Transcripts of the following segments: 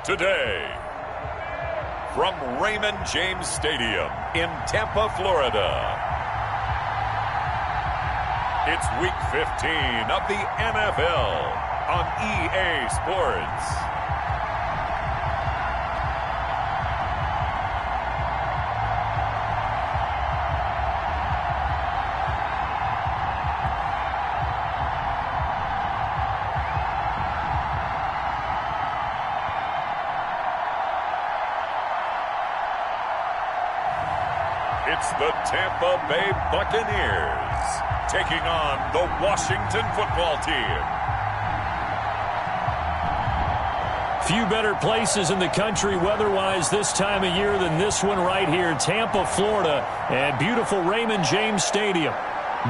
Today, from Raymond James Stadium in Tampa, Florida, it's Week 15 of the NFL on EA Sports. It's the Tampa Bay Buccaneers taking on the Washington football team. Few better places in the country weather-wise this time of year than this one right here, Tampa, Florida, and beautiful Raymond James Stadium.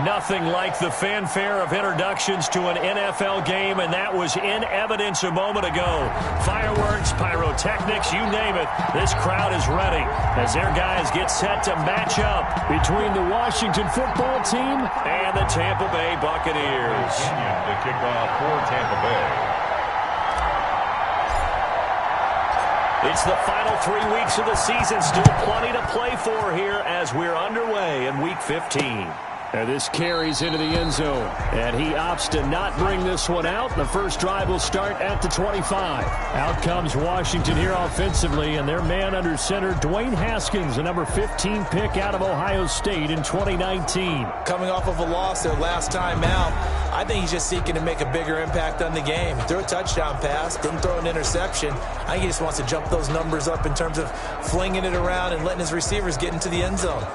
Nothing like the fanfare of introductions to an NFL game, and that was in evidence a moment ago. Fireworks, pyrotechnics, you name it, this crowd is ready as their guys get set to match up between the Washington football team and the Tampa Bay Buccaneers. To kick off for Tampa Bay. It's the final 3 weeks of the season, still plenty to play for here as we're underway in Week 15. And this carries into the end zone. And he opts to not bring this one out. The first drive will start at the 25. Out comes Washington here offensively, and their man under center, Dwayne Haskins, the number 15 pick out of Ohio State in 2019. Coming off of a loss their last time out, I think he's just seeking to make a bigger impact on the game. Threw a touchdown pass, didn't throw an interception. I think he just wants to jump those numbers up in terms of flinging it around and letting his receivers get into the end zone.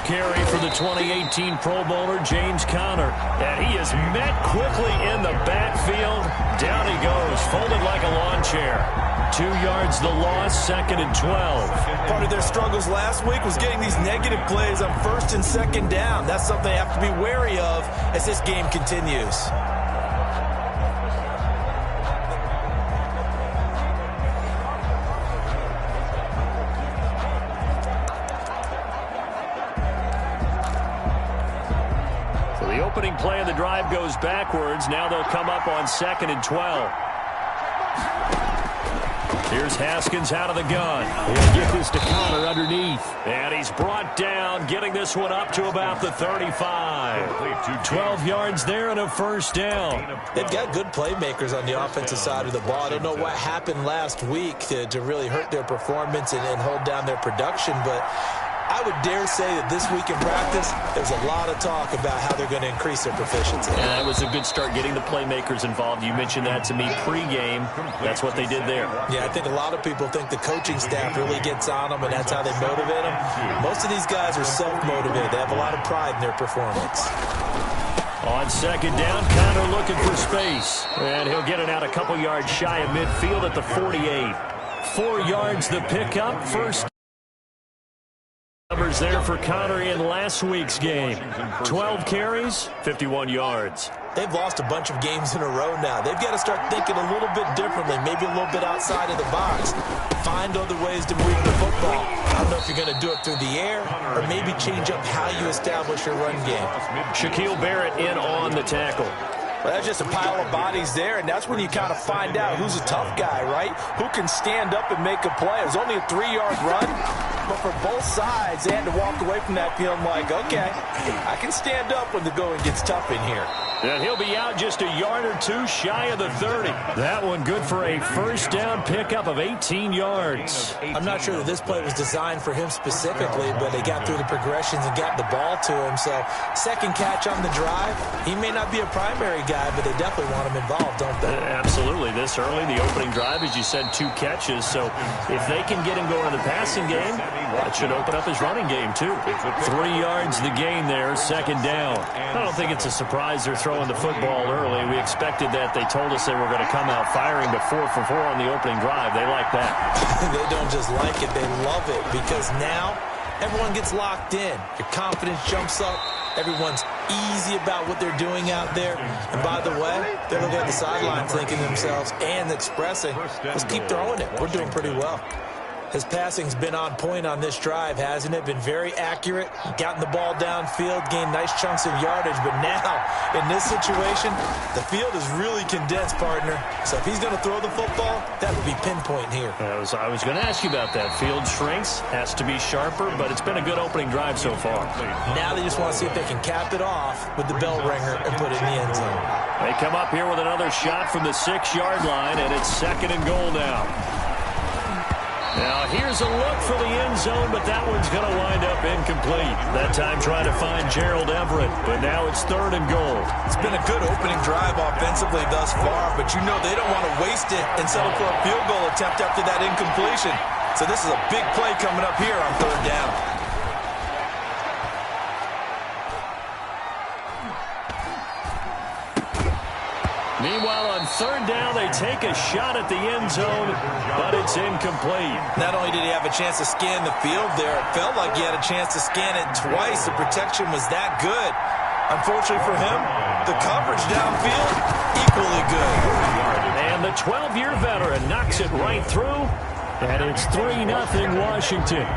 Carry for the 2018 Pro Bowler, James Conner. And he is met quickly in the backfield. Down he goes, folded like a lawn chair. 2 yards the loss, 2nd and 12. Part of their struggles last week was getting these negative plays on 1st and 2nd down. That's something they have to be wary of as this game continues. Opening play of the drive goes backwards. Now they'll come up on 2nd and 12. Here's Haskins out of the gun. He'll get this to Conner underneath. And he's brought down, getting this one up to about the 35. 12 yards there and a first down. They've got good playmakers on the offensive side of the ball. I don't know what happened last week to really hurt their performance and hold down their production, but I would dare say that this week in practice, there's a lot of talk about how they're going to increase their proficiency. And that was a good start, getting the playmakers involved. You mentioned that to me pregame. That's what they did there. Yeah, I think a lot of people think the coaching staff really gets on them, and that's how they motivate them. Most of these guys are self-motivated. They have a lot of pride in their performance. On 2nd down, Conner looking for space. And he'll get it out a couple yards shy of midfield at the 48. 4 yards the pickup, first numbers there for Conner in last week's game. 12 carries, 51 yards. They've lost a bunch of games in a row now. They've got to start thinking a little bit differently, maybe a little bit outside of the box. Find other ways to move the football. I don't know if you're going to do it through the air or maybe change up how you establish your run game. Shaquille Barrett in on the tackle. Well, that's just a pile of bodies there, and that's when you kind of find out who's a tough guy, right? Who can stand up and make a play. It was only a 3-yard run, but for both sides, they had to walk away from that feeling like, okay, I can stand up when the going gets tough in here. And he'll be out just a yard or two shy of the 30. That one good for a first down pickup of 18 yards. I'm not sure that this play was designed for him specifically, but they got through the progressions and got the ball to him. So, second catch on the drive. He may not be a primary guy, but they definitely want him involved, don't they? Absolutely. This early, the opening drive, as you said, 2 catches. So, if they can get him going in the passing game, that should open up his running game, too. 3 yards the gain there, 2nd down. I don't think it's a surprise they're throwing the football early. We expected that. They told us they were going to come out firing, but 4 for 4 on the opening drive. They like that. They don't just like it. They love it, because now everyone gets locked in. Your confidence jumps up. Everyone's easy about what they're doing out there. And by the way, they're looking at the sideline thinking to themselves and expressing, let's keep throwing it. We're doing pretty well. His passing's been on point on this drive, hasn't it? Been very accurate, gotten the ball downfield, gained nice chunks of yardage. But now, in this situation, the field is really condensed, partner. So if he's going to throw the football, that would be pinpoint here. I was going to ask you about that. Field shrinks, has to be sharper, but it's been a good opening drive so far. Now they just want to see if they can cap it off with the bell ringer and put it in the end zone. They come up here with another shot from the 6-yard line, and it's 2nd and goal now. Now, here's a look for the end zone, but that one's going to wind up incomplete. That time trying to find Gerald Everett, but now it's 3rd and goal. It's been a good opening drive offensively thus far, but you know they don't want to waste it and settle for a field goal attempt after that incompletion. So this is a big play coming up here on 3rd down. Meanwhile, on 3rd down, they take a shot at the end zone, but it's incomplete. Not only did he have a chance to scan the field there, it felt like he had a chance to scan it twice. The protection was that good. Unfortunately for him, the coverage downfield, equally good. And the 12-year veteran knocks it right through, and it's 3-0 Washington.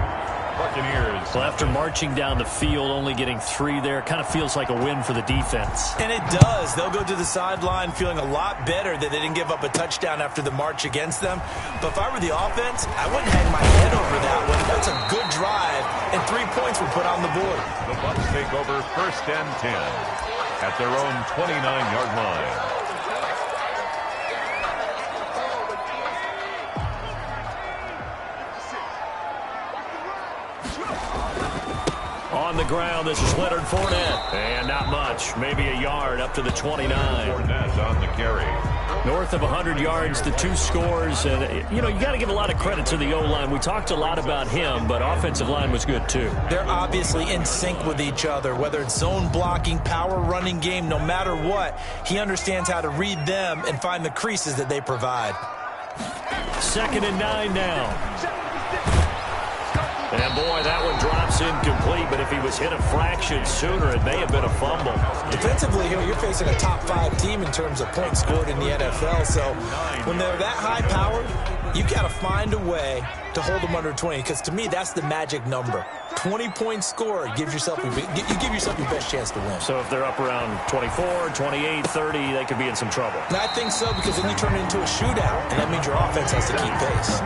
Buccaneers. Well, after marching down the field, only getting 3 there, kind of feels like a win for the defense. And it does. They'll go to the sideline feeling a lot better that they didn't give up a touchdown after the march against them. But if I were the offense, I wouldn't hang my head over that one. That's a good drive, and 3 points were put on the board. The Bucs take over 1st and 10 at their own 29-yard line. On the ground, this is Leonard Fournette. And not much, maybe a yard up to the 29. Fournette on the carry. North of 100 yards, the 2 scores. And, you know, you got to give a lot of credit to the O-line. We talked a lot about him, but offensive line was good, too. They're obviously in sync with each other, whether it's zone blocking, power running game, no matter what. He understands how to read them and find the creases that they provide. 2nd and 9 now. And, boy, that one drops incomplete, but if he was hit a fraction sooner, it may have been a fumble. Defensively here, you're facing a top-5 team in terms of points scored in the NFL, so when they're that high-powered, you got to find a way to hold them under 20, because to me, that's the magic number. 20 points scored, you give yourself your best chance to win. So if they're up around 24, 28, 30, they could be in some trouble. And I think so, because then you turn it into a shootout, and that means your offense has to keep pace.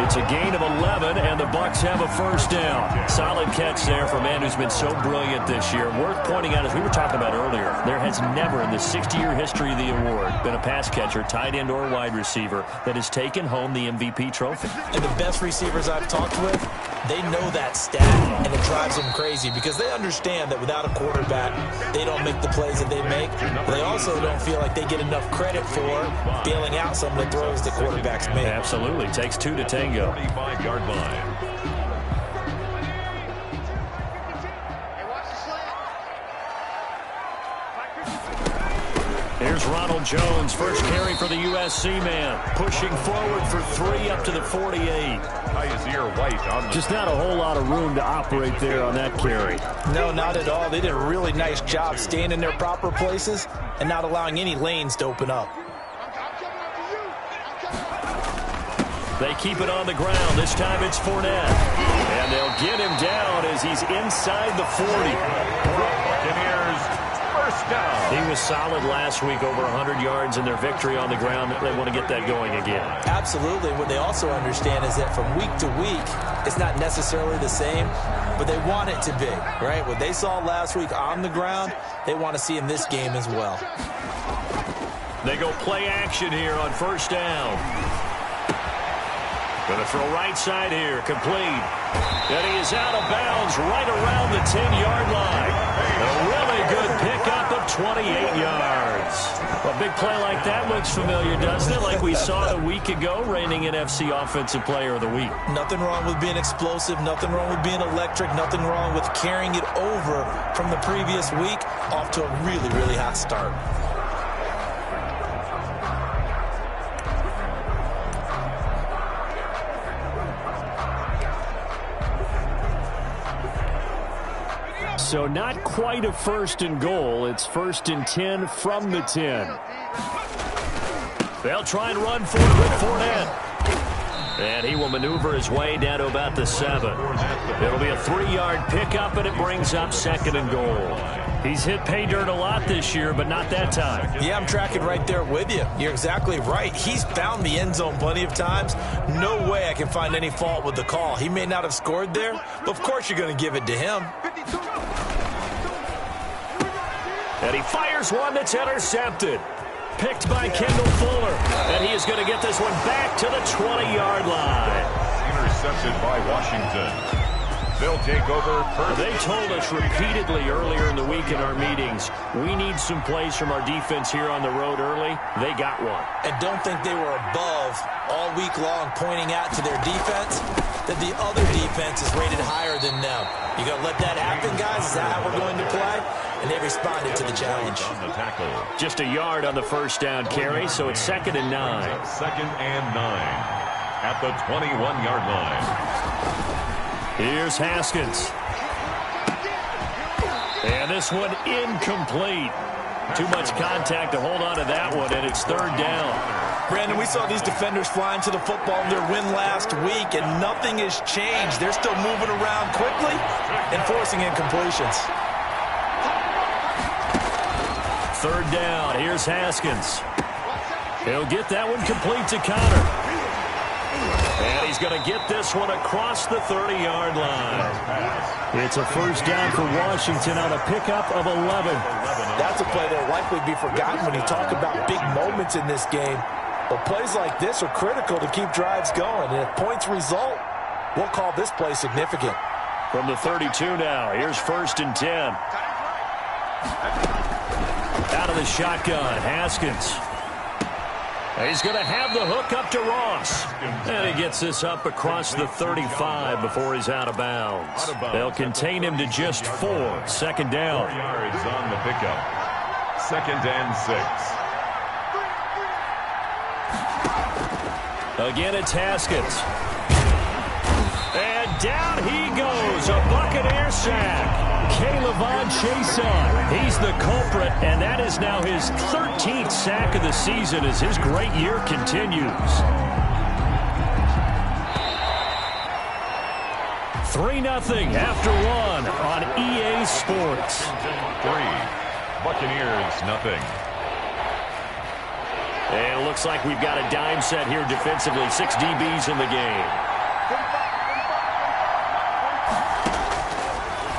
It's a gain of 11, and the Bucs have a 1st down. Solid catch there for a man who's been so brilliant this year. Worth pointing out, as we were talking about earlier, there has never in the 60-year history of the award been a pass catcher, tight end, or wide receiver that has taken home the MVP trophy. And the best receivers I've talked with, they know that stat, and it drives them crazy because they understand that without a quarterback, they don't make the plays that they make. They also don't feel like they get enough credit for bailing out some of the throws that quarterbacks make. Absolutely. Takes 2 to tango. 35-yard line. Here's Ronald Jones, first carry for the USC man. Pushing forward for 3 up to the 48. Kaiser White on the... Just not a whole lot of room to operate there on that carry. No, not at all. They did a really nice job staying in their proper places and not allowing any lanes to open up. They keep it on the ground. This time it's Fournette. And they'll get him down as he's inside the 40. Buccaneers, 1st down. He was solid last week, over 100 yards in their victory on the ground. They want to get that going again. Absolutely. What they also understand is that from week to week, it's not necessarily the same, but they want it to be, right? What they saw last week on the ground, they want to see in this game as well. They go play action here on 1st down. Going to throw right side here, complete. And he is out of bounds right around the 10-yard line. A really good pickup of 28 yards. A big play like that looks familiar, doesn't it? Like we saw a week ago, reigning NFC Offensive Player of the Week. Nothing wrong with being explosive, nothing wrong with being electric, nothing wrong with carrying it over from the previous week off to a really, really hot start. So not quite a 1st and goal. It's 1st and 10 from the 10. They'll try and run for it with Fournette. And he will maneuver his way down to about the 7. It'll be a 3-yard pickup, and it brings up 2nd and goal. He's hit pay dirt a lot this year, but not that time. Yeah, I'm tracking right there with you. You're exactly right. He's found the end zone plenty of times. No way I can find any fault with the call. He may not have scored there, but of course you're going to give it to him. And he fires one that's intercepted. Picked by Kendall Fuller. And he is going to get this one back to the 20-yard line. Intercepted by Washington. They'll take over first. They told us repeatedly earlier in the week in our meetings, we need some plays from our defense here on the road early. They got one. And don't think they were above all week long pointing out to their defense that the other defense is rated higher than them. You going to let that happen, guys? Is that how we're going to play? And they responded to the challenge. Just a yard on the first down carry, so it's 2nd and 9. 2nd and 9 at the 21-yard line. Here's Haskins. And this one incomplete. Too much contact to hold on to that one, and it's 3rd down. Brandon, we saw these defenders flying to the football in their win last week, and nothing has changed. They're still moving around quickly and forcing incompletions. 3rd down. Here's Haskins. He'll get that one complete to Connor. And he's going to get this one across the 30-yard line. It's a 1st down for Washington on a pickup of 11. That's a play that will likely be forgotten when you talk about big moments in this game. But plays like this are critical to keep drives going. And if points result, we'll call this play significant. From the 32 now, here's 1st and 10. Out of the shotgun, Haskins. He's going to have the hook up to Ross. And he gets this up across the 35 before he's out of bounds. They'll contain him to just 4. 2nd down. 4 yards on the pickup. 2nd and 6. Again, it's Haskins. And down he goes. A Buccaneer sack. K'Lavon Chaisson, he's the culprit, and that is now his 13th sack of the season as his great year continues. 3-0 after 1 on EA Sports. 3, Buccaneers, nothing. And it looks like we've got a dime set here defensively. 6 DBs in the game.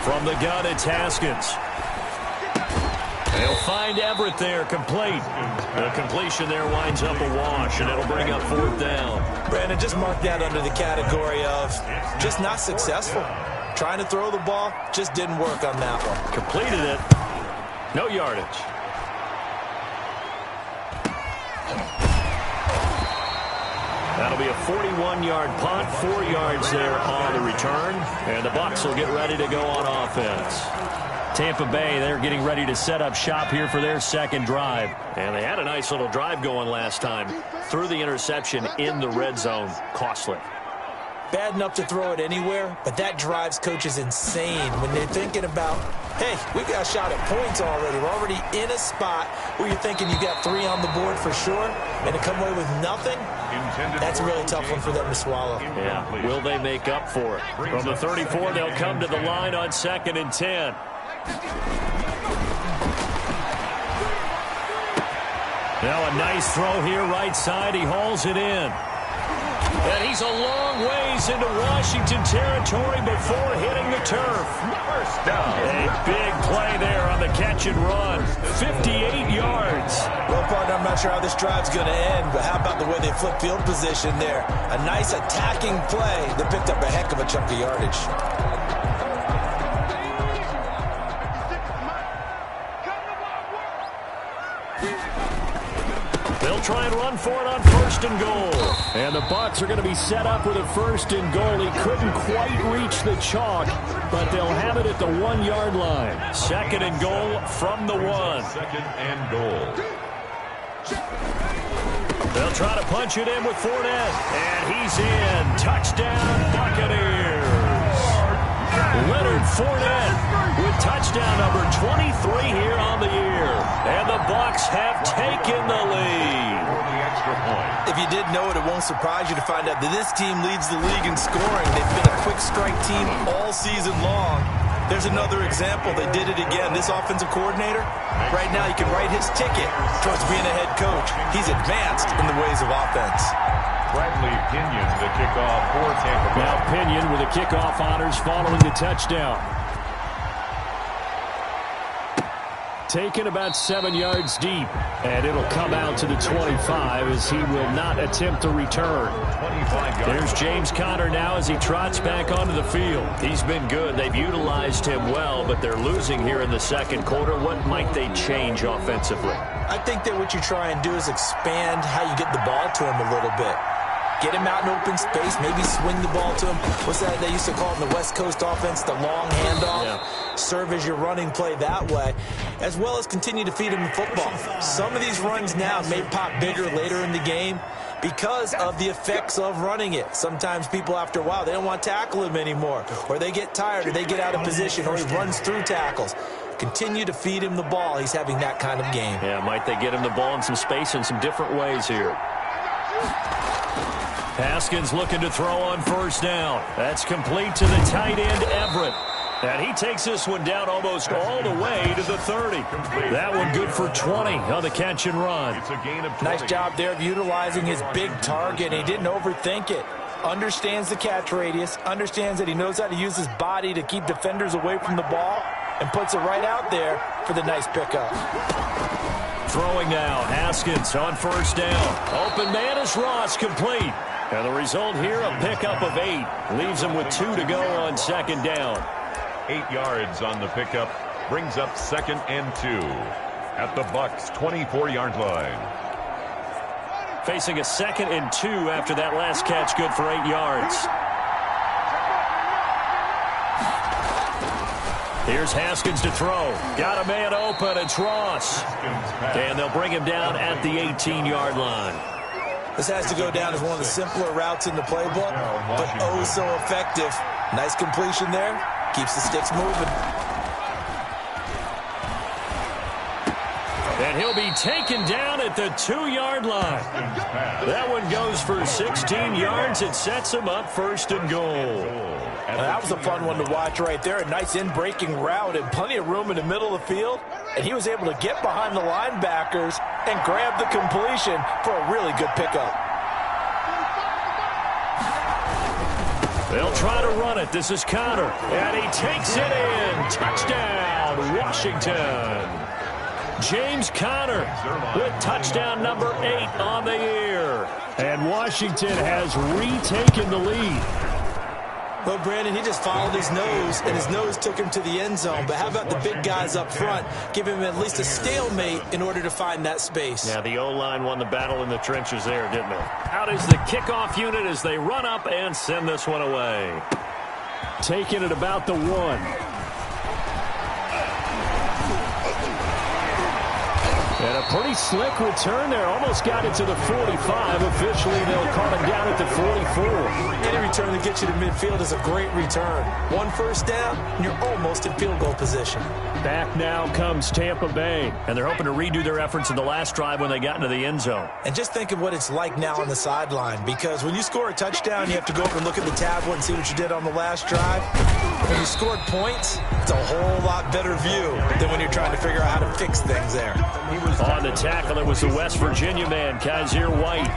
From the gun, it's Haskins. They'll find Everett there, complete. The completion there winds up a wash, and it'll bring up 4th down. Brandon, just mark that under the category of just not successful. Trying to throw the ball, just didn't work on that one. Completed it. No yardage. That'll be a 41-yard punt, 4 yards there on the return, and the Bucs will get ready to go on offense. Tampa Bay, they're getting ready to set up shop here for their 2nd drive. And they had a nice little drive going last time. Threw the interception in the red zone. Costly. Bad enough to throw it anywhere, but that drives coaches insane when they're thinking about, hey, we got a shot at points already. We're already in a spot where you're thinking you got 3 on the board for sure, and to come away with nothing, that's a really tough one for them to swallow. Yeah, will they make up for it? From the 34, they'll come to the line on 2nd and 10. Now a nice throw here right side. He hauls it in. And he's a long ways into Washington territory before hitting the turf. First down. A big play there on the catch and run. 58 yards. Well, partner, I'm not sure how this drive's going to end, but how about the way they flip field position there? A nice attacking play that picked up a heck of a chunk of yardage. They'll try and run for it on 1st and goal. And the Bucs are going to be set up with a 1st and goal. He couldn't quite reach the chalk, but they'll have it at the 1-yard line. 2nd and goal from the 1. 2nd and goal. They'll try to punch it in with Fournette. And he's in. Touchdown, Buccaneers. Leonard Leonard Fournette with touchdown number 23 here on the year. And the Bucs have taken the lead. If you didn't know it, it won't surprise you to find out that this team leads the league in scoring. They've been a quick strike team all season long. There's another example. They did it again. This offensive coordinator, right now, you can write his ticket towards being a head coach. He's advanced in the ways of offense. Bradley Pinion, the kickoff for Tampa Bay. Now Pinion with the kickoff honors following the touchdown. Taken about 7 yards deep, and it'll come out to the 25 as he will not attempt to return. There's James Conner now as he trots back onto the field. He's been good. They've utilized him well, but they're losing here in the second quarter. What might they change offensively? I think that what you try and do is expand how you get the ball to him a little bit. Get him out in open space, maybe swing the ball to him. What's that they used to call it in the West Coast offense, the long handoff? Yeah. Serve as your running play that way, as well as continue to feed him the football. Some of these runs now may pop bigger later in the game because of the effects of running it. Sometimes people, after a while, they don't want to tackle him anymore, or they get tired, or they get out of position, or he runs through tackles. Continue to feed him the ball. He's having that kind of game. Yeah, might they get him the ball in some space in some different ways here. Haskins looking to throw on first down. That's complete to the tight end, Everett. And he takes this one down almost all the way to the 30. That one good for 20 on the catch and run. It's a gain of 20. Nice job there of utilizing his big target. He didn't overthink it. Understands the catch radius. Understands that he knows how to use his body to keep defenders away from the ball. And puts it right out there for the nice pickup. Throwing now, Haskins on first down. Open man is Ross, complete. And the result here, a pickup of 8. Leaves him with 2 to go on second down. 8 yards on the pickup. Brings up 2nd and 2. At the Bucs' 24-yard line. Facing a 2nd and 2 after that last catch, good for 8 yards. Here's Haskins to throw. Got a man open. It's Ross. And they'll bring him down at the 18-yard line. This has to go down as one of the simpler routes in the playbook, but oh so effective. Nice completion there. Keeps the sticks moving. And he'll be taken down at the 2-yard line. That one goes for 16 yards. It sets him up 1st and goal. That was a fun one to watch right there. A nice in-breaking route and plenty of room in the middle of the field. And he was able to get behind the linebackers and grab the completion for a really good pickup. They'll try to run it. This is Conner. And he takes it in. Touchdown, Washington. James Conner with touchdown number 8 on the year. And Washington has retaken the lead. Well, Brandon, he just followed his nose, and his nose took him to the end zone. But how about the big guys up front? Give him at least a stalemate in order to find that space. Yeah, the O-line won the battle in the trenches there, didn't it? Out is the kickoff unit as they run up and send this one away. Taking it about the 1. And a pretty slick return there. Almost got it to the 45. Officially, they'll call it down at the 44. Any return that gets you to midfield is a great return. 1 first down, and you're almost in field goal position. Back now comes Tampa Bay. And they're hoping to redo their efforts in the last drive when they got into the end zone. And just think of what it's like now on the sideline, because when you score a touchdown, you have to go over and look at the tablet and see what you did on the last drive. When you scored points, it's a whole lot better view than when you're trying to figure out how to fix things there. On the tackle, it was the West Virginia man, Kaiser White.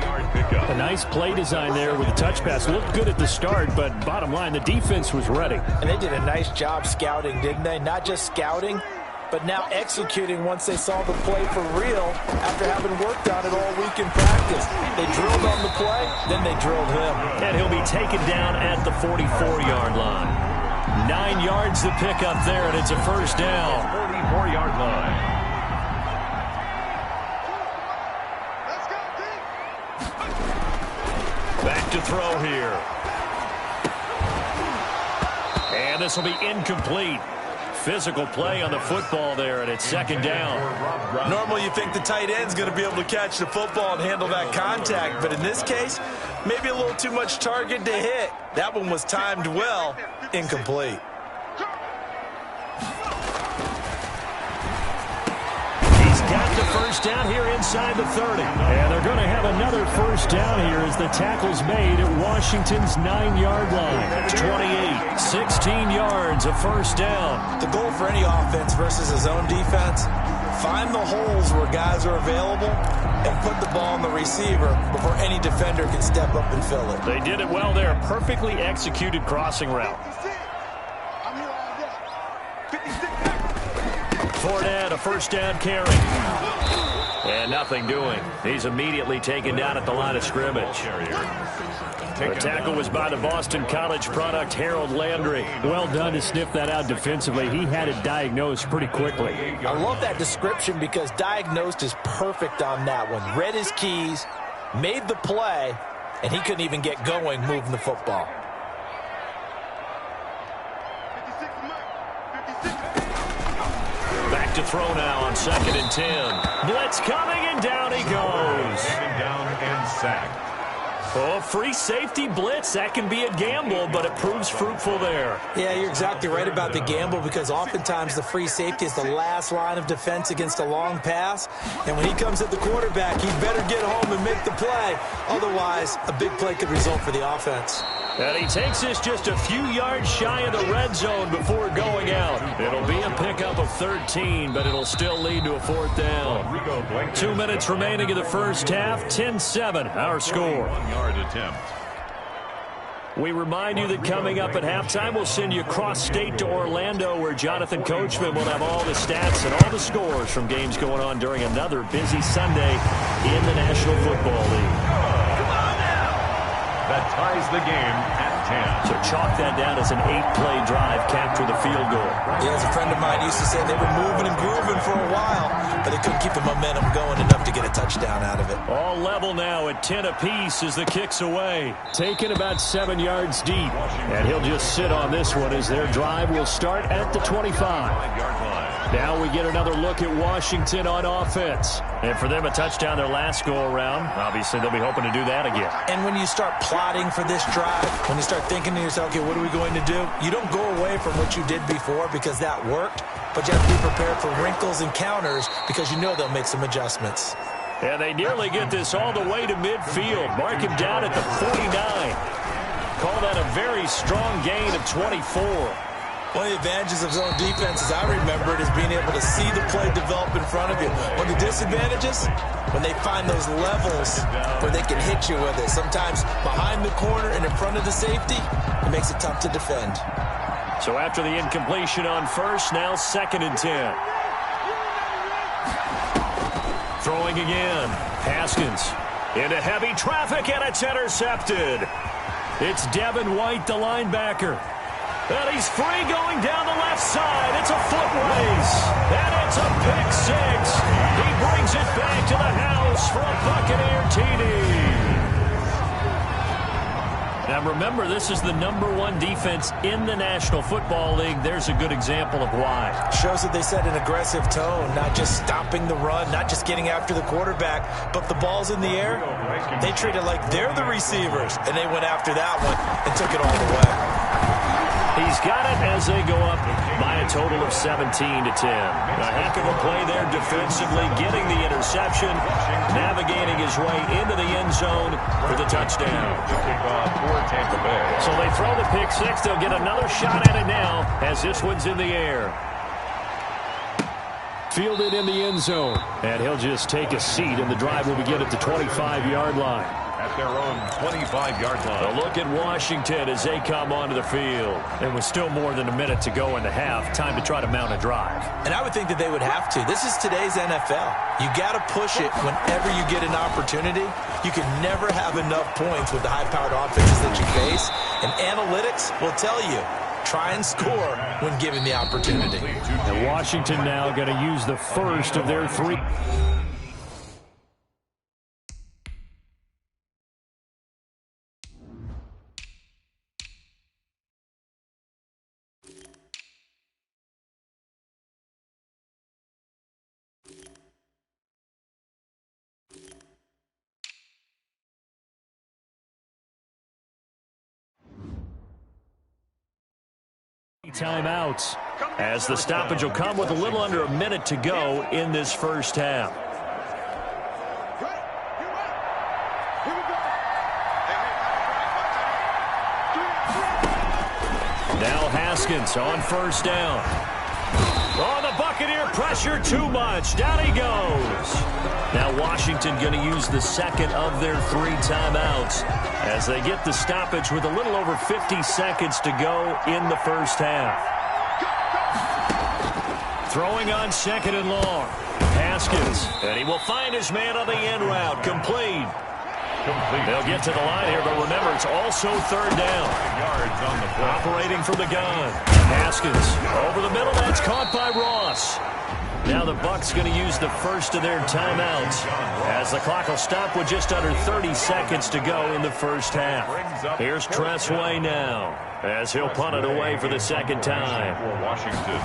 A nice play design there with the touch pass. Looked good at the start, but bottom line, the defense was ready. And they did a nice job scouting, didn't they? Not just scouting, but now executing once they saw the play for real after having worked on it all week in practice. They drilled on the play, then they drilled him. And he'll be taken down at the 44-yard line. 9 yards to pick up there, and it's a first down. 44-yard line. Back to throw here. And this will be incomplete. Physical play on the football there, and it's second down. Normally you think the tight end's going to be able to catch the football and handle that contact, but in this case, maybe a little too much target to hit. That one was timed well, incomplete. first down here inside the 30. And they're going to have another first down here as the tackle's made at Washington's 9-yard line. It's 28, 16 yards, a first down. The goal for any offense versus a zone defense, find the holes where guys are available and put the ball on the receiver before any defender can step up and fill it. They did it well there. Perfectly executed crossing route. Fournette, a first down carry. And nothing doing. He's immediately taken down at the line of scrimmage. The tackle was by the Boston College product, Harold Landry. Well done to sniff that out defensively. He had it diagnosed pretty quickly. I love that description because diagnosed is perfect on that one. Read his keys, made the play, and he couldn't even get going moving the football. Back to throw now on 2nd and 10. Blitz coming, and down he goes. Down and sacked. Oh, free safety blitz. That can be a gamble, but it proves fruitful there. Yeah, you're exactly right about the gamble because oftentimes the free safety is the last line of defense against a long pass. And when he comes at the quarterback, he better get home and make the play. Otherwise, a big play could result for the offense. And he takes this just a few yards shy of the red zone before going out. It'll be a pickup of 13, but it'll still lead to a 4th down. 2 minutes remaining in the first half. 10-7, our score. 1-yard attempt. We remind you that coming up at halftime, we'll send you cross-state to Orlando, where Jonathan Coachman will have all the stats and all the scores from games going on during another busy Sunday in the National Football League. That ties the game at 10. So chalk that down as an 8-play drive capped with a field goal. Yeah, as a friend of mine used to say, they were moving and grooving for a while, but they couldn't keep the momentum going enough to get a touchdown out of it. All level now at 10 apiece as the kick's away. Taken about 7 yards deep. And he'll just sit on this one as their drive will start at the 25. 5-yard line. Now we get another look at Washington on offense. And for them, a touchdown their last go-around. Obviously, they'll be hoping to do that again. And when you start plotting for this drive, when you start thinking to yourself, okay, what are we going to do? You don't go away from what you did before because that worked, but you have to be prepared for wrinkles and counters because you know they'll make some adjustments. And they nearly get this all the way to midfield. Mark him down at the 49. Call that a very strong gain of 24. One of the advantages of zone defense, as I remember it, is being able to see the play develop in front of you. One of the disadvantages, when they find those levels where they can hit you with it. Sometimes behind the corner and in front of the safety, it makes it tough to defend. So after the incompletion on first, now 2nd and 10. Throwing again. Haskins into heavy traffic, and it's intercepted. It's Devin White, the linebacker. And he's free going down the left side. It's a foot race. And it's a pick six. He brings it back to the house for a Buccaneer TD. Now remember, this is the #1 defense in the National Football League. There's a good example of why. Shows that they set an aggressive tone, not just stopping the run, not just getting after the quarterback, but the ball's in the air. They treat it like they're the receivers, and they went after that one and took it all the way. He's got it as they go up by a total of 17-10. A heck of a play there defensively, getting the interception, navigating his way into the end zone for the touchdown. So they throw the pick six. They'll get another shot at it now as this one's in the air. Fielded in the end zone. And he'll just take a seat, and the drive will begin at the 25-yard line. At their own 25-yard line. A look at Washington as they come onto the field. There was still more than a minute to go in the half. Time to try to mount a drive. And I would think that they would have to. This is today's NFL. You got to push it whenever you get an opportunity. You can never have enough points with the high-powered offenses that you face. And analytics will tell you, try and score when given the opportunity. And Washington now going to use the first of their three. Timeouts as the stoppage will come with a little under a minute to go in this first half. Haskins on first down. Oh, the Buccaneer pressure too much. Down he goes. Now Washington going to use the second of their 3 timeouts as they get the stoppage with a little over 50 seconds to go in the first half. Throwing on second and long. Haskins, and he will find his man on the end route. Complete. They'll get to the line here, but remember, it's also third down. Yards on the play. Operating from the gun. Haskins over the middle. That's caught by Ross. Now the Bucs going to use the first of their timeouts as the clock will stop with just under 30 seconds to go in the first half. Here's Tressway now as he'll punt it away for the second time. For Washington.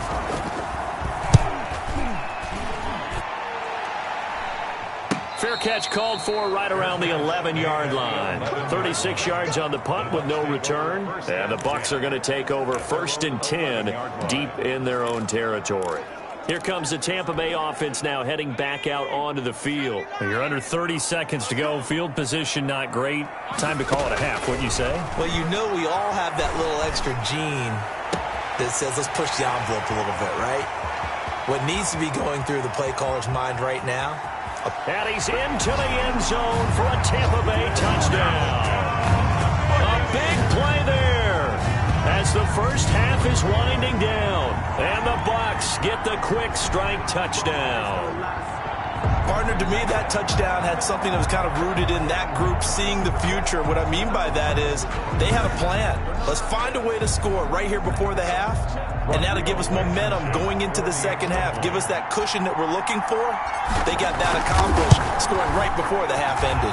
Fair catch called for right around the 11-yard line. 36 yards on the punt with no return. And the Bucs are going to take over 1st and 10 deep in their own territory. Here comes the Tampa Bay offense now heading back out onto the field. You're under 30 seconds to go. Field position not great. Time to call it a half, wouldn't you say? Well, you know we all have that little extra gene that says let's push the envelope a little bit, right? What needs to be going through the play caller's mind right now. And he's into the end zone for a Tampa Bay touchdown. A big play there as the first half is winding down. And the Bucs get the quick strike touchdown. Partner, to me, that touchdown had something that was kind of rooted in that group seeing the future. What I mean by that is they had a plan. Let's find a way to score right here before the half. And now to give us momentum going into the second half, give us that cushion that we're looking for. They got that accomplished, scoring right before the half ended.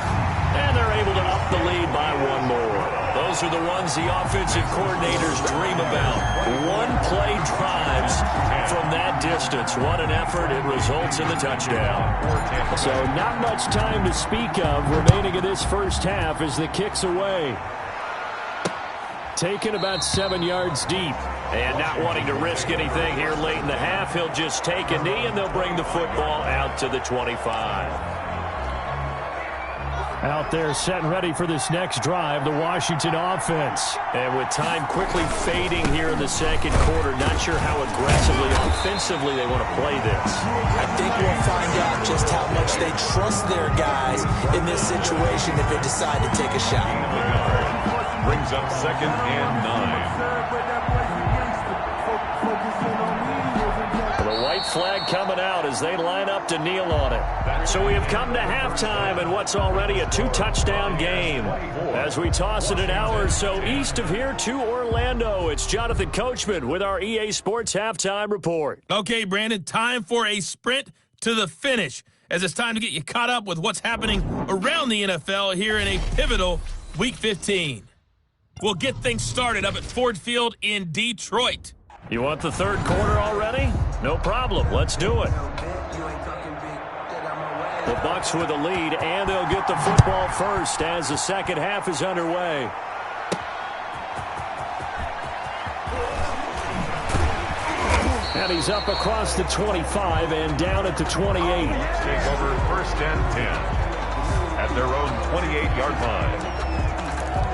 And they're able to up the lead by 1 more. Those are the ones the offensive coordinators dream about. One-play drives from that distance. What an effort. It results in the touchdown. So not much time to speak of remaining in this first half as the kick's away. Taken about 7 yards deep. And not wanting to risk anything here late in the half, he'll just take a knee and they'll bring the football out to the 25. Out there set and ready for this next drive, the Washington offense. And with time quickly fading here in the second quarter, not sure how aggressively, offensively they want to play this. I think we'll find out just how much they trust their guys in this situation if they decide to take a shot. Brings up 2nd and 9. The white flag coming out as they line up to kneel on it. So we have come to halftime in what's already a 2-touchdown game. As we toss it an hour or so east of here to Orlando, it's Jonathan Coachman with our EA Sports Halftime Report. Okay, Brandon, time for a sprint to the finish, as it's time to get you caught up with what's happening around the NFL here in a pivotal Week 15. We'll get things started up at Ford Field in Detroit. You want the third quarter already? No problem. Let's do it. The Bucs with a lead, and they'll get the football first as the second half is underway. And he's up across the 25 and down at the 28. Take over 1st and 10 at their own 28-yard line.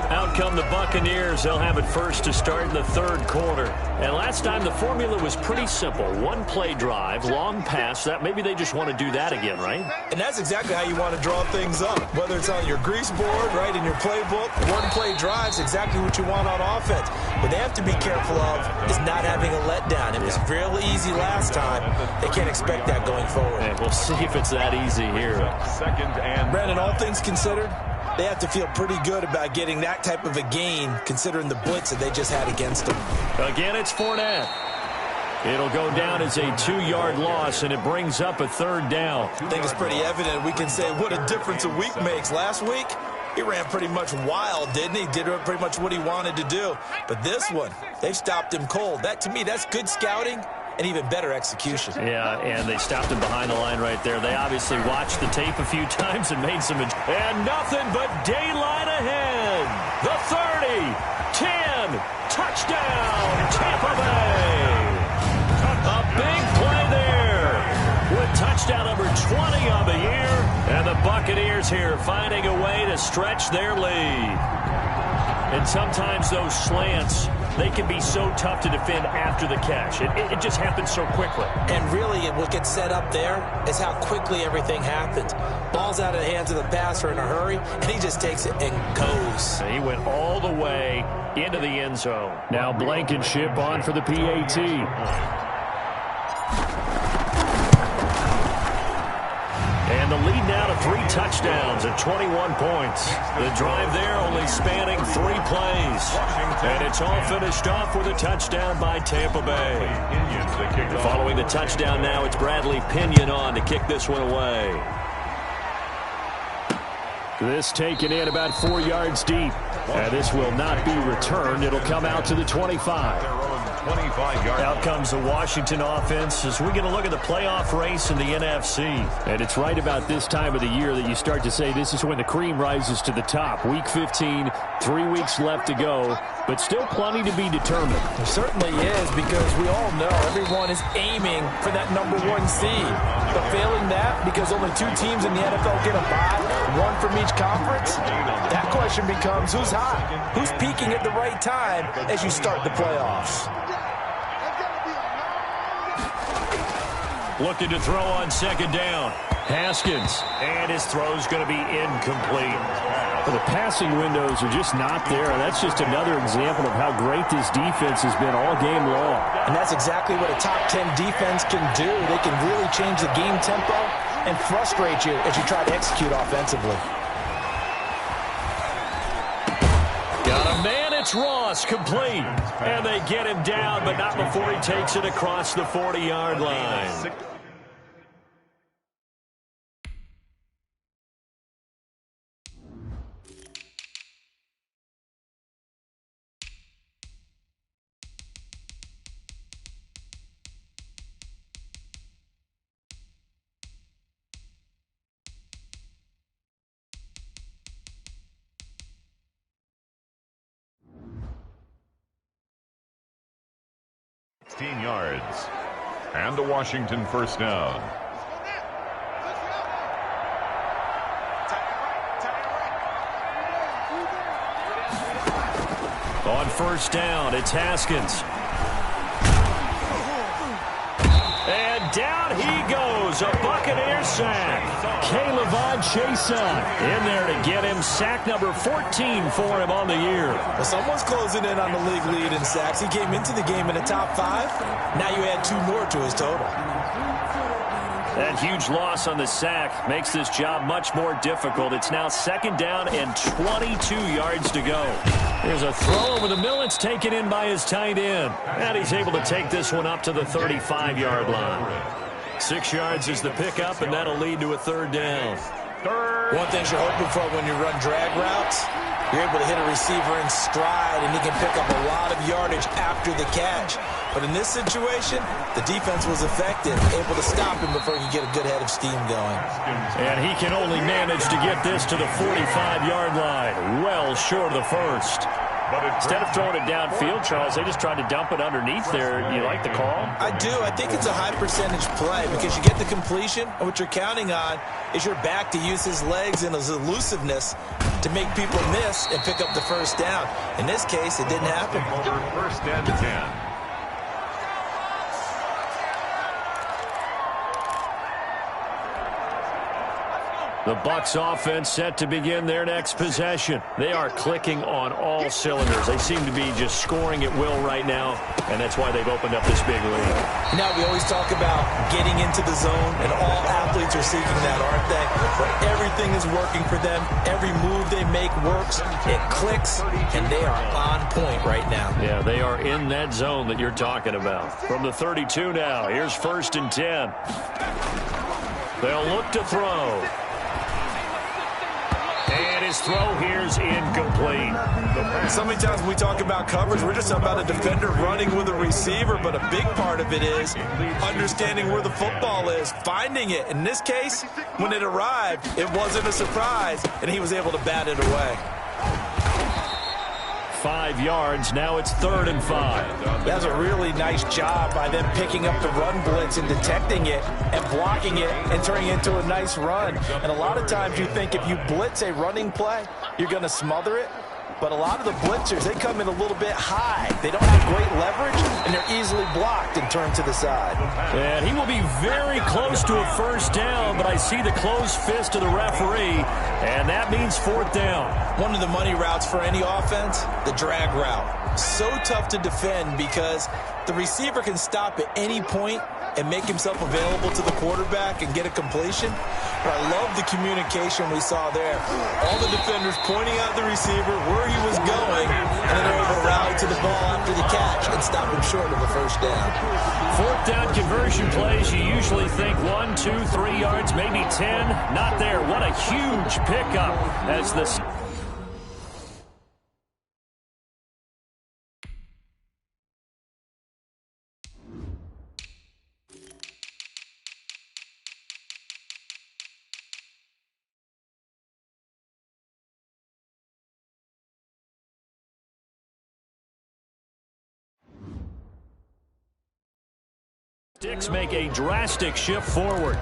Out come the Buccaneers. They'll have it first to start in the third quarter. And last time the formula was pretty simple. One-play drive, long pass. That maybe they just want to do that again, right? And that's exactly how you want to draw things up. Whether it's on your grease board, right, in your playbook, one-play drive's exactly what you want on offense. What they have to be careful of is not having a letdown. It was real easy last time. They can't expect that going forward. And we'll see if it's that easy here. 2nd and Brandon, all things considered, they have to feel pretty good about getting that type of a gain, considering the blitz that they just had against them. Again, it's Fournette. It'll go down as a 2-yard loss, and it brings up a third down. I think it's pretty evident. We can say what a difference a week makes. Last week, he ran pretty much wild, didn't he? Did pretty much what he wanted to do. But this one, they've stopped him cold. That, to me, that's good scouting and even better execution. Yeah, and they stopped him behind the line right there. They obviously watched the tape a few times and made some... And nothing but daylight ahead. The 30, 10, touchdown, Tampa Bay. A big play there with touchdown number 20 on the year. And the Buccaneers here finding a way to stretch their lead. And sometimes those slants they can be so tough to defend after the catch. It just happens so quickly. And really, what gets set up there is how quickly everything happened. Ball's out of the hands of the passer in a hurry, and he just takes it and goes. And he went all the way into the end zone. Now Blankenship on for the PAT. And the lead now to 3 touchdowns at 21 points. The drive there only spanning 3 plays. And it's all finished off with a touchdown by Tampa Bay. Following the touchdown now, it's Bradley Pinion on to kick this one away. This taken in about 4 yards deep. And this will not be returned. It'll come out to the 25. Out comes the Washington offense as we get a look at the playoff race in the NFC. And it's right about this time of the year that you start to say this is when the cream rises to the top. Week 15, 3 weeks left to go, but still plenty to be determined. It certainly is, because we all know everyone is aiming for that #1 seed. But failing that, because only 2 teams in the NFL get a bye, 1 from each conference, that question becomes who's hot? Who's peaking at the right time as you start the playoffs? Looking to throw on second down. Haskins. And his throw's going to be incomplete. Well, the passing windows are just not there. And that's just another example of how great this defense has been all game long. And that's exactly what a top 10 defense can do. They can really change the game tempo and frustrate you as you try to execute offensively. Got a man, it's Ross, complete. And they get him down, but not before he takes it across the 40-yard line. Yards and a Washington first down. On first down, it's Haskins. And down he goes, a Buccaneer sack. Caleb Chason in there to get him sack number 14 for him on the year. Well, someone's closing in on the league lead in sacks. He came into the game in the top 5. Now you add 2 more to his total. That huge loss on the sack makes this job much more difficult. It's now second down and 22 yards to go. There's a throw over the middle. It's taken in by his tight end. And he's able to take this one up to the 35-yard line. 6 yards is the pickup, and that'll lead to a third down. One thing you're hoping for when you run drag routes, you're able to hit a receiver in stride, and he can pick up a lot of yardage after the catch. But in this situation, the defense was effective, able to stop him before he could get a good head of steam going. And he can only manage to get this to the 45-yard line, well short of the first. Instead of throwing it downfield, Charles, they just tried to dump it underneath there. You like the call? I do. I think it's a high-percentage play because you get the completion, and what you're counting on is your back to use his legs and his elusiveness to make people miss and pick up the first down. In this case, it didn't happen. First and 10. The Bucs offense set to begin their next possession. They are clicking on all cylinders. They seem to be just scoring at will right now, and that's why they've opened up this big lead. Now, we always talk about getting into the zone, and all athletes are seeking that, aren't they? But everything is working for them. Every move they make works. It clicks, and they are on point right now. Yeah, they are in that zone that you're talking about. From the 32 now, here's first and 10. They'll look to throw. And his throw here's incomplete. So many times when we talk about coverage, we're just about a defender running with a receiver, but a big part of it is understanding where the football is, finding it. In this case, when it arrived, it wasn't a surprise, and he was able to bat it away. 5 yards. Now it's 3rd and 5. That's a really nice job by them picking up the run blitz and detecting it and blocking it and turning it into a nice run. And a lot of times you think if you blitz a running play, you're going to smother it. But a lot of the blitzers, they come in a little bit high. They don't have great leverage, and they're easily blocked and turned to the side. And he will be very close to a first down, but I see the closed fist of the referee, and that means fourth down. One of the money routes for any offense, the drag route. So tough to defend because the receiver can stop at any point and make himself available to the quarterback and get a completion. But I love the communication we saw there. All the defenders pointing out the receiver, where he was going, and then they're able to rally to the ball after the catch and stop him short of a first down. Fourth down conversion plays, you usually think 1, 2, 3 yards, maybe 10. Not there. What a huge pickup as this. Sticks make a drastic shift forward.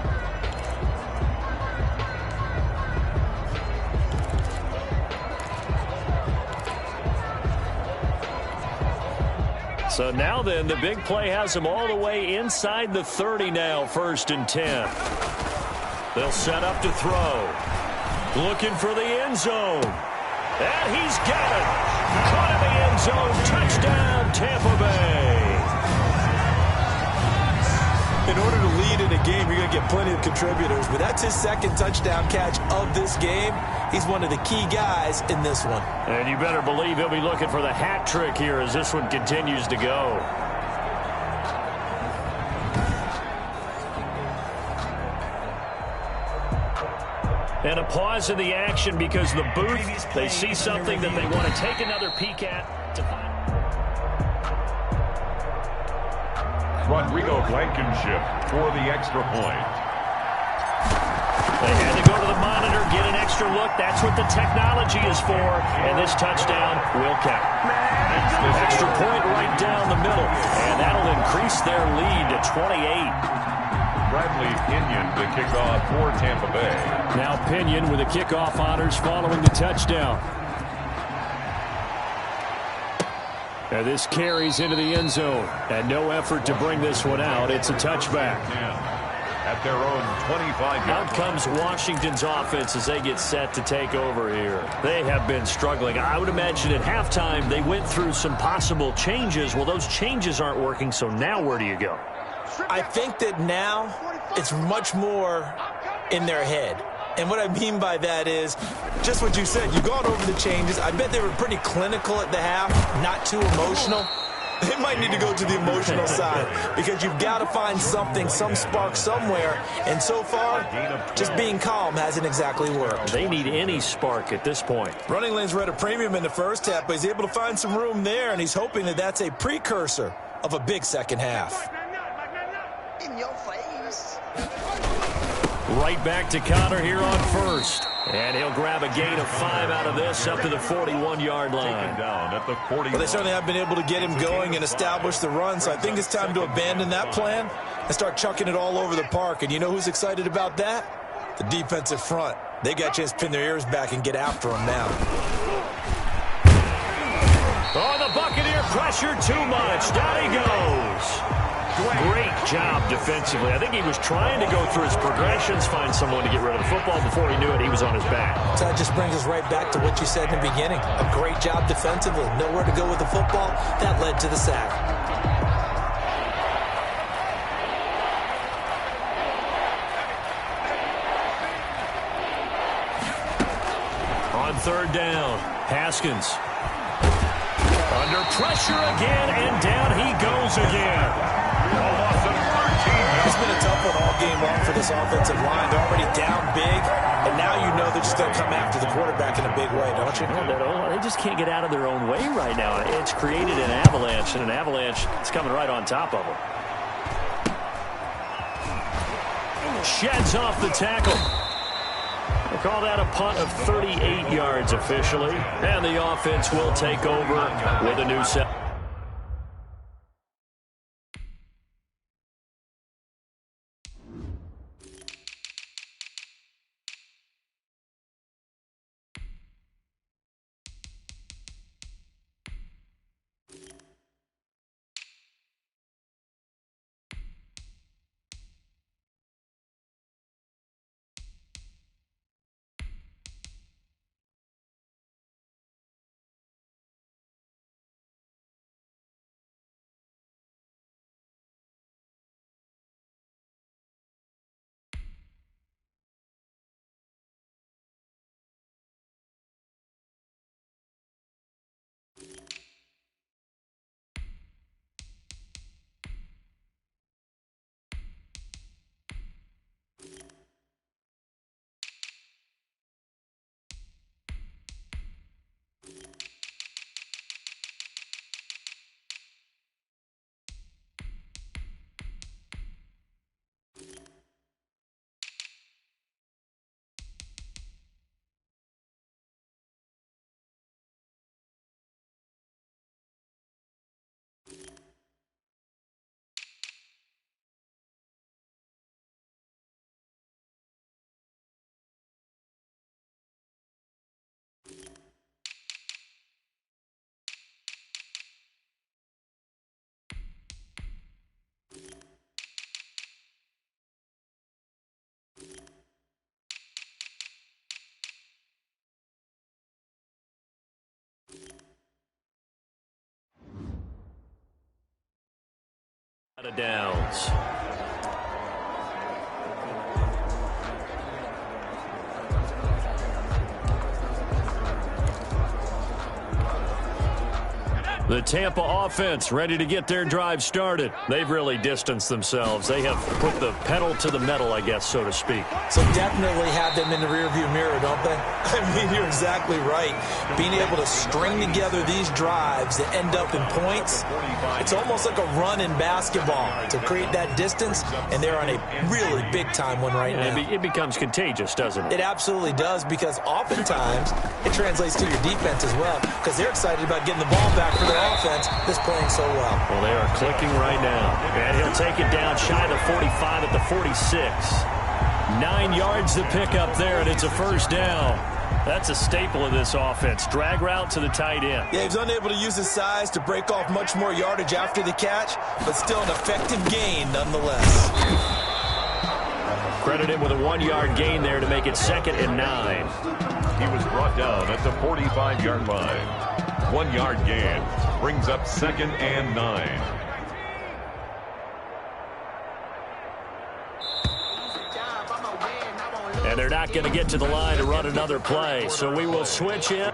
So now then, the big play has them all the way inside the 30 now, 1st and 10. They'll set up to throw. Looking for the end zone. And he's got it. Caught in the end zone. Touchdown, Tampa Bay. In order to lead in a game, you're going to get plenty of contributors, but that's his second touchdown catch of this game. He's one of the key guys in this one. And you better believe he'll be looking for the hat trick here as this one continues to go. And a pause in the action because the booth, they see something that they want to take another peek at to find. Rodrigo Blankenship for the extra point. They had to go to the monitor, get an extra look. That's what the technology is for. And this touchdown will count. Extra point right down the middle. And that'll increase their lead to 28. Bradley Pinion, the kickoff for Tampa Bay. Now Pinion with the kickoff honors following the touchdown. And this carries into the end zone. And no effort to bring this one out. It's a touchback. At their own 25-yard Out comes Washington's offense as they get set to take over here. They have been struggling. I would imagine at halftime they went through some possible changes. Well, those changes aren't working, so now where do you go? I think that now it's much more in their head. And what I mean by that is just what you said. You've gone over the changes. I bet they were pretty clinical at the half, not too emotional. They might need to go to the emotional side because you've got to find something, some spark somewhere. And so far, just being calm hasn't exactly worked. They need any spark at this point. Running lanes were at a premium in the first half, but he's able to find some room there, and he's hoping that that's a precursor of a big second half. In your face. Right back to Connor here on first. And he'll grab a gain of 5 out of this up to the 41-yard line. down at the 40. Well, they certainly have been able to get him going and establish the run, so I think it's time to abandon that plan and start chucking it all over the park. And you know who's excited about that? The defensive front. They got a chance to pin their ears back and get after him now. Oh, the Buccaneer pressure too much. Down he goes. Great job defensively. I think he was trying to go through his progressions, find someone to get rid of the football. Before he knew it, he was on his back. So that just brings us right back to what you said in the beginning. A great job defensively. Nowhere to go with the football. That led to the sack. On third down, Haskins. Under pressure again, and down he goes again. It's been a tough one all game long for this offensive line. They're already down big, and now you know they're just going to come after the quarterback in a big way, don't you? They just can't get out of their own way right now. It's created an avalanche, and an avalanche is coming right on top of them. Sheds off the tackle. We'll call that a punt of 38 yards officially, and the offense will take over with a new set. Downs. The Tampa offense ready to get their drive started. They've really distanced themselves. They have put the pedal to the metal, I guess, so to speak. So definitely have them in the rearview mirror, don't they? I mean, you're exactly right. Being able to string together these drives that end up in points, it's almost like a run in basketball to create that distance, and they're on a really big-time one right now. It becomes contagious, doesn't it? It absolutely does, because oftentimes it translates to your defense as well, because they're excited about getting the ball back for their offense that's playing so well. Well, they are clicking right now. And he'll take it down shy of the 45 at the 46. 9 yards to pick up there, and it's a first down. That's a staple of this offense. Drag route to the tight end. Yeah, he was unable to use his size to break off much more yardage after the catch, but still an effective gain nonetheless. Credit him with a 1-yard gain there to make it 2nd and 9. He was brought down at the 45-yard line. 1-yard gain brings up 2nd and 9. And they're not going to get to the line to run another play, so we will switch in.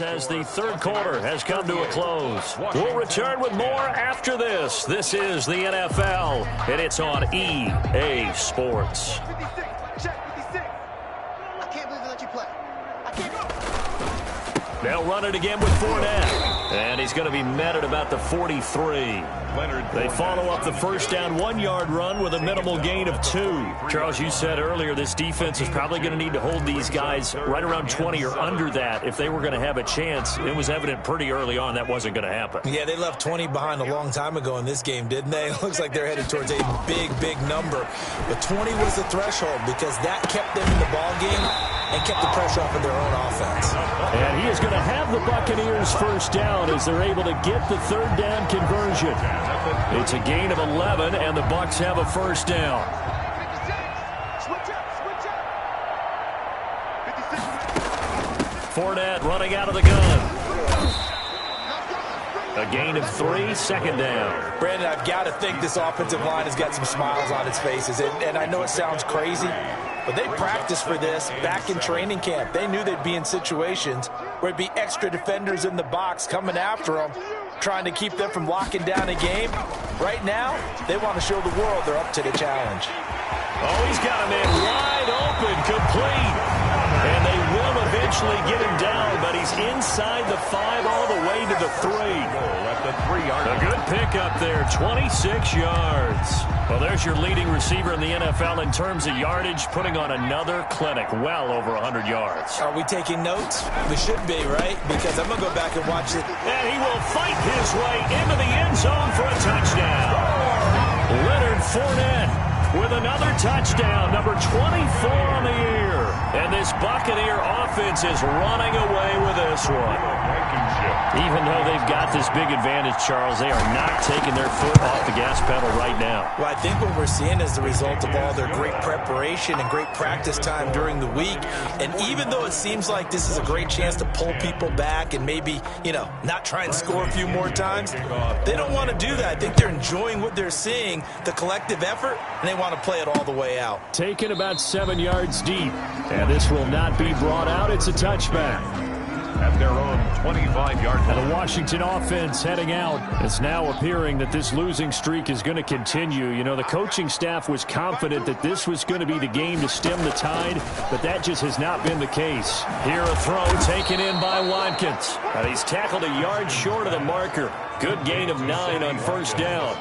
As the third quarter has come to a close. We'll return with more after this. This is the NFL, and it's on EA Sports. 56, check 56. I can't believe they let you play. I can't go. They'll run it again with Fournette. And he's going to be met at about the 43. They follow up the first down 1-yard run with a minimal gain of 2. Charles, you said earlier this defense is probably going to need to hold these guys right around 20 or under that if they were going to have a chance. It was evident pretty early on that wasn't going to happen. Yeah, they left 20 behind a long time ago in this game, didn't they? It looks like they're headed towards a big number. But 20 was the threshold because that kept them in the ball game and kept the pressure off of their own offense. And he is going to have the Buccaneers first down as they're able to get the third down conversion. It's a gain of 11, and the Bucs have a first down. 56. Fournette running out of the gun. A gain of 3, 2nd down. Brandon, I've got to think this offensive line has got some smiles on its faces. And I know it sounds crazy, but they practiced for this back in training camp. They knew they'd be in situations where it'd be extra defenders in the box coming after them, trying to keep them from locking down a game. Right now, they want to show the world they're up to the challenge. Oh, he's got him in wide open, complete. And they will eventually get him down, but he's inside the 5 all the way to the 3. At the 3-yard line. A good pickup there, 26 yards. Well, there's your leading receiver in the NFL in terms of yardage, putting on another clinic, well over 100 yards. Are we taking notes? We should be, right? Because I'm going to go back and watch it. And he will fight his way into the end zone for a touchdown. Leonard Fournette with another touchdown, number 24 on the year. And this Buccaneer offense is running away with this one. Even though they've got this big advantage, Charles, they are not taking their foot off the gas pedal right now. Well, I think what we're seeing is the result of all their great preparation and great practice time during the week. And even though it seems like this is a great chance to pull people back and maybe, not try and score a few more times, they don't want to do that. I think they're enjoying what they're seeing, the collective effort, and they want to play it all the way out. Taken about 7 yards deep. And this will not be brought out. It's a touchback. At their own 25-yard line. And the Washington offense heading out. It's now appearing that this losing streak is going to continue. The coaching staff was confident that this was going to be the game to stem the tide, but that just has not been the case. Here a throw taken in by Watkins. He's tackled a yard short of the marker. Good gain of 9 on first down.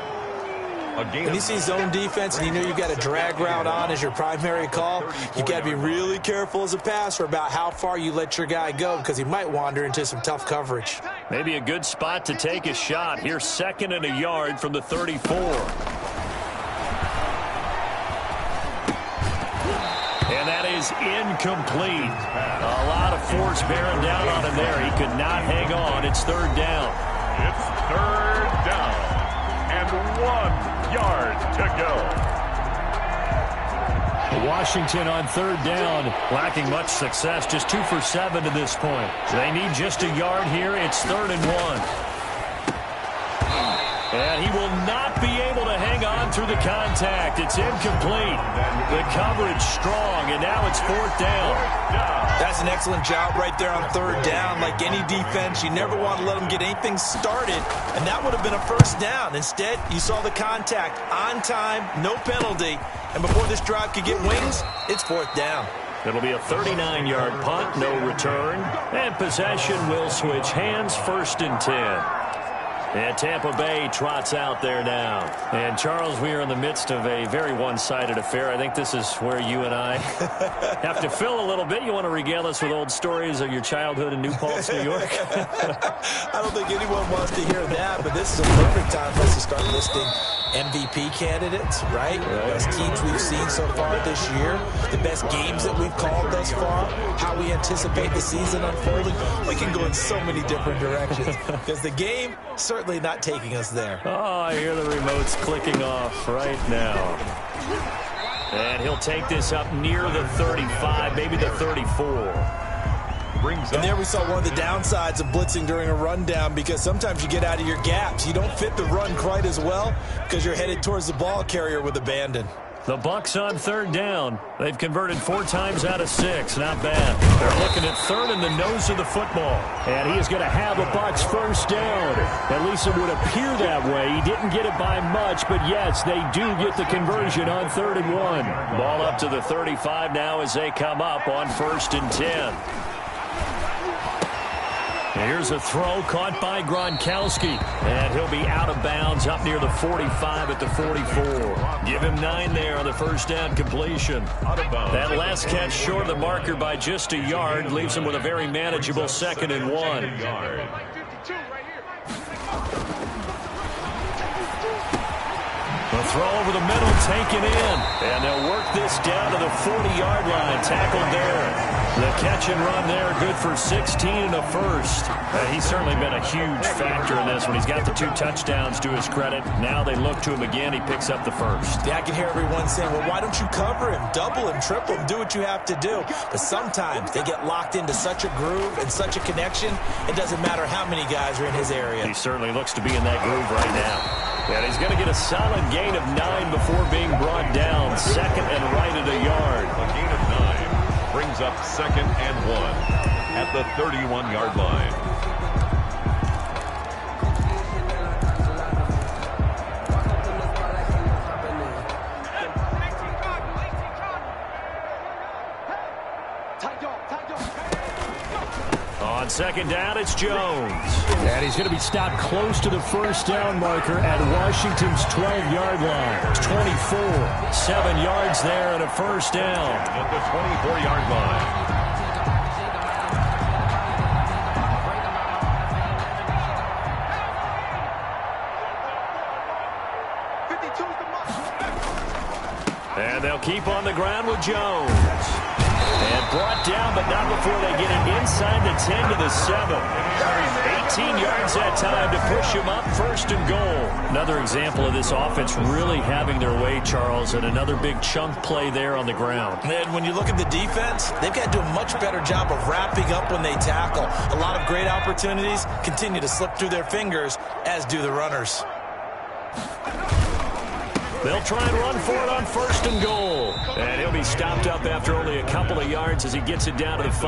When you see zone defense and you know you've got a drag route on as your primary call, you've got to be really careful as a passer about how far you let your guy go because he might wander into some tough coverage. Maybe a good spot to take a shot. Here's 2nd and a yard from the 34. And that is incomplete. A lot of force bearing down on him there. He could not hang on. It's 3rd down. It's 3rd down. And 1 yard to go. Washington on third down. Lacking much success, just 2 for 7 to this point. They need just a yard here. It's 3rd and 1. And he will not be able to hang on through the contact. It's incomplete. The coverage strong, and now it's 4th down. That's an excellent job right there on 3rd down. Like any defense, you never want to let them get anything started, and that would have been a 1st down. Instead, you saw the contact on time, no penalty, and before this drive could get wings, it's 4th down. It'll be a 39-yard punt, no return, and possession will switch hands, 1st and 10. And Tampa Bay trots out there now. And, Charles, we are in the midst of a very one-sided affair. I think this is where you and I have to fill a little bit. You want to regale us with old stories of your childhood in New Paltz, New York? I don't think anyone wants to hear that, but this is a perfect time for us to start listing MVP candidates, right? The best teams we've seen so far this year, the best games that we've called thus far, how we anticipate the season unfolding. We can go in so many different directions because the game certainly not taking us there. Oh, I hear the remotes clicking off right now. And he'll take this up near the 35, maybe the 34. And there we saw one of the downsides of blitzing during a rundown, because sometimes you get out of your gaps. You don't fit the run quite as well because you're headed towards the ball carrier with abandon. The Bucs on 3rd down. They've converted 4 times out of 6. Not bad. They're looking at 3rd in the nose of the football. And he is going to have a Bucs 1st down. At least it would appear that way. He didn't get it by much, but yes, they do get the conversion on 3rd and 1. Ball up to the 35 now as they come up on 1st and 10. Here's a throw caught by Gronkowski, and he'll be out of bounds up near the 45 at the 44. Give him 9 there on the 1st down completion. That last catch short of the marker by just a yard leaves him with a very manageable 2nd and 1. The throw over the middle taken in, and they'll work this down to the 40-yard line. Tackled there. The catch and run there, good for 16 and a 1st. He's certainly been a huge factor in this one. He's got the 2 touchdowns to his credit. Now they look to him again. He picks up the 1st. Yeah, I can hear everyone saying, well, why don't you cover him, double him, triple him, do what you have to do. But sometimes they get locked into such a groove and such a connection, it doesn't matter how many guys are in his area. He certainly looks to be in that groove right now. And he's going to get a solid gain of 9 before being brought down. 2nd and right at a yard. A gain of 9 brings up 2nd and 1 at the 31-yard line. On 2nd down, it's Jones. And he's going to be stopped close to the 1st down marker at Washington's 12-yard line. 24. 7 yards there and a 1st down. At the 24-yard line. And they'll keep on the ground with Jones. And brought down, but not before they get it inside the 10 to the 7. 18 yards that time to push him up, 1st and goal. Another example of this offense really having their way, Charles, and another big chunk play there on the ground. And when you look at the defense, they've got to do a much better job of wrapping up when they tackle. A lot of great opportunities continue to slip through their fingers, as do the runners. They'll try and run for it on 1st and goal. And he'll be stopped up after only a couple of yards as he gets it down to the 5.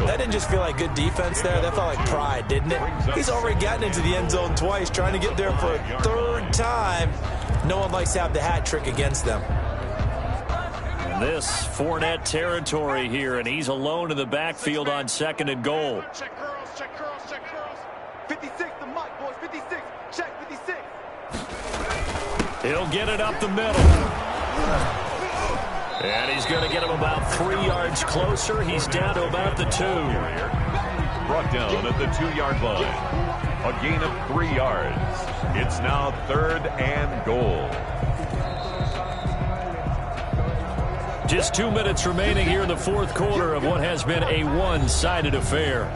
That didn't just feel like good defense there. That felt like pride, didn't it? He's already gotten into the end zone twice, trying to get there for a 3rd time. No one likes to have the hat trick against them. This Fournette territory here, and he's alone in the backfield on 2nd and goal. Check curls, check curls, check curls. 56, the mic, boys, 56. Check 56. He'll get it up the middle. And he's going to get him about 3 yards closer. He's down to about the 2. Brought down at the 2-yard line. A gain of 3 yards. It's now 3rd and goal. Just 2 minutes remaining here in the 4th quarter of what has been a one-sided affair.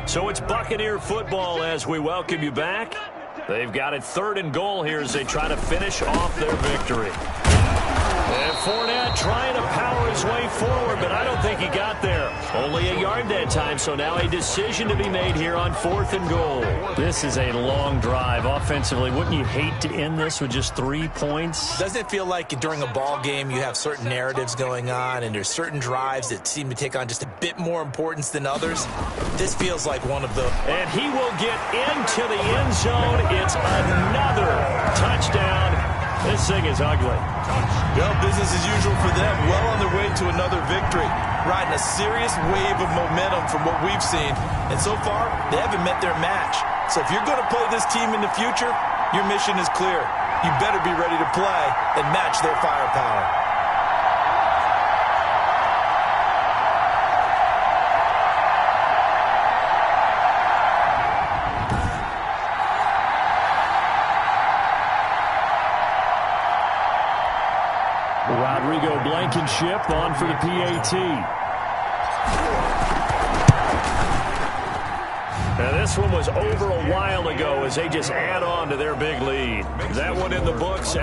So it's Buccaneer football as we welcome you back. They've got it 3rd and goal here as they try to finish off their victory. And Fournette trying to power his way forward, but I don't think he got there. Only a yard that time, so now a decision to be made here on 4th and goal. This is a long drive offensively. Wouldn't you hate to end this with just 3 points? Doesn't it feel like during a ball game you have certain narratives going on and there's certain drives that seem to take on just a bit more importance than others? This feels like one of those. And he will get into the end zone. It's another touchdown. This thing is ugly. Well, business as usual for them. Well on their way to another victory. Riding a serious wave of momentum from what we've seen. And so far, they haven't met their match. So if you're going to play this team in the future, your mission is clear. You better be ready to play and match their firepower. Rodrigo Blankenship on for the PAT. Now this one was over a while ago as they just add on to their big lead. That one in the books.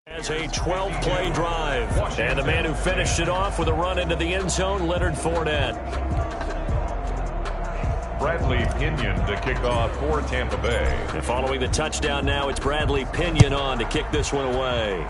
As a 12-play drive. And the man who finished it off with a run into the end zone, Leonard Fournette. Bradley Pinion to kick off for Tampa Bay. And following the touchdown now, it's Bradley Pinion on to kick this one away.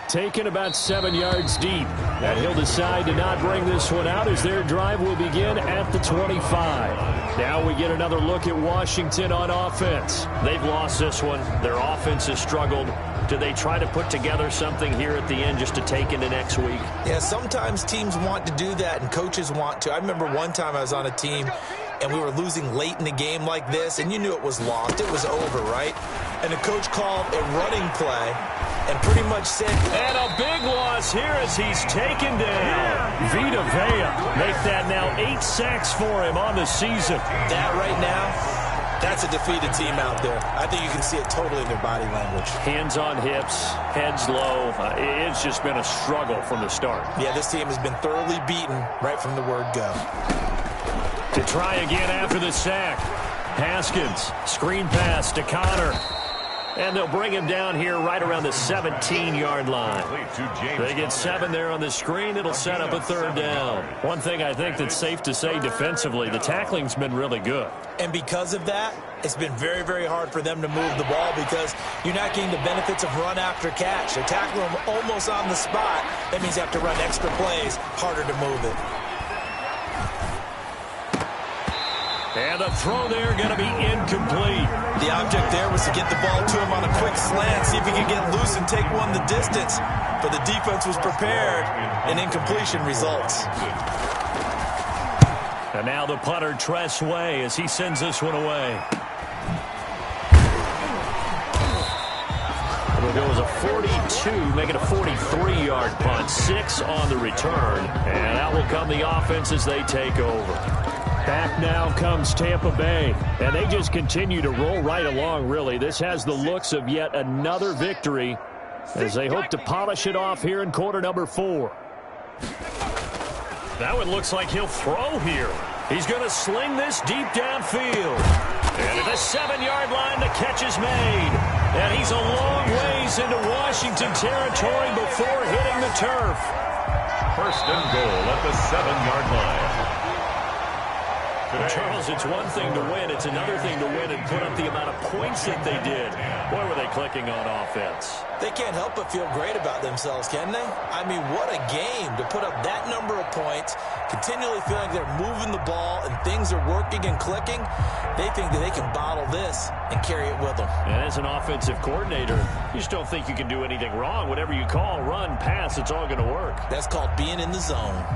Taken about 7 yards deep. And he'll decide to not bring this one out as their drive will begin at the 25. Now we get another look at Washington on offense. They've lost this one. Their offense has struggled. Do they try to put together something here at the end just to take into next week? Yeah, sometimes teams want to do that and coaches want to. I remember one time I was on a team and we were losing late in the game like this, and you knew it was lost. It was over, right? And the coach called a running play and pretty much said... And a big loss here as he's taken down. Vita Vea make that now 8 sacks for him on the season. That right now, that's a defeated team out there. I think you can see it totally in their body language. Hands on hips, heads low. It's just been a struggle from the start. Yeah, this team has been thoroughly beaten right from the word go. To try again after the sack. Haskins, screen pass to Connor. And they'll bring him down here right around the 17-yard line. They get 7 there on the screen. It'll set up a 3rd down. One thing I think that's safe to say defensively, the tackling's been really good. And because of that, it's been very, very hard for them to move the ball because you're not getting the benefits of run after catch. They're tackling them almost on the spot. That means you have to run extra plays, harder to move it. And the throw there going to be incomplete. The object there was to get the ball to him on a quick slant, see if he could get loose and take one the distance. But the defense was prepared, and incompletion results. And now the punter, Tress Way, as he sends this one away. It'll go as a 42, make it a 43-yard punt. 6 on the return. And out will come the offense as they take over. Back now comes Tampa Bay, and they just continue to roll right along, really. This has the looks of yet another victory as they hope to polish it off here in quarter number 4. That one looks like he'll throw here. He's going to sling this deep downfield. And at the 7-yard line, the catch is made. And he's a long ways into Washington territory before hitting the turf. 1st and goal at the 7-yard line. Charles, it's one thing to win. It's another thing to win and put up the amount of points that they did. Boy, were they clicking on offense. They can't help but feel great about themselves, can they? I mean, what a game to put up that number of points, continually feeling like they're moving the ball and things are working and clicking. They think that they can bottle this and carry it with them. And as an offensive coordinator, you just don't think you can do anything wrong. Whatever you call, run, pass, it's all going to work. That's called being in the zone.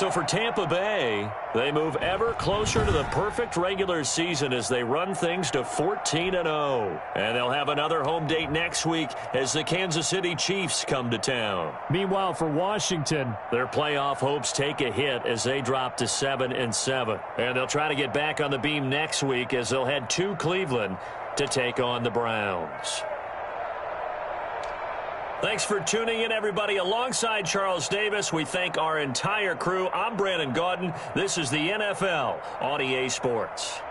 So for Tampa Bay, they move ever closer to the perfect regular season as they run things to 14-0. And they'll have another home date next week as the Kansas City Chiefs come to town. Meanwhile, for Washington, their playoff hopes take a hit as they drop to 7-7. And they'll try to get back on the beam next week as they'll head to Cleveland to take on the Browns. Thanks for tuning in, everybody. Alongside Charles Davis, we thank our entire crew. I'm Brandon Gaudin. This is the NFL on EA Sports.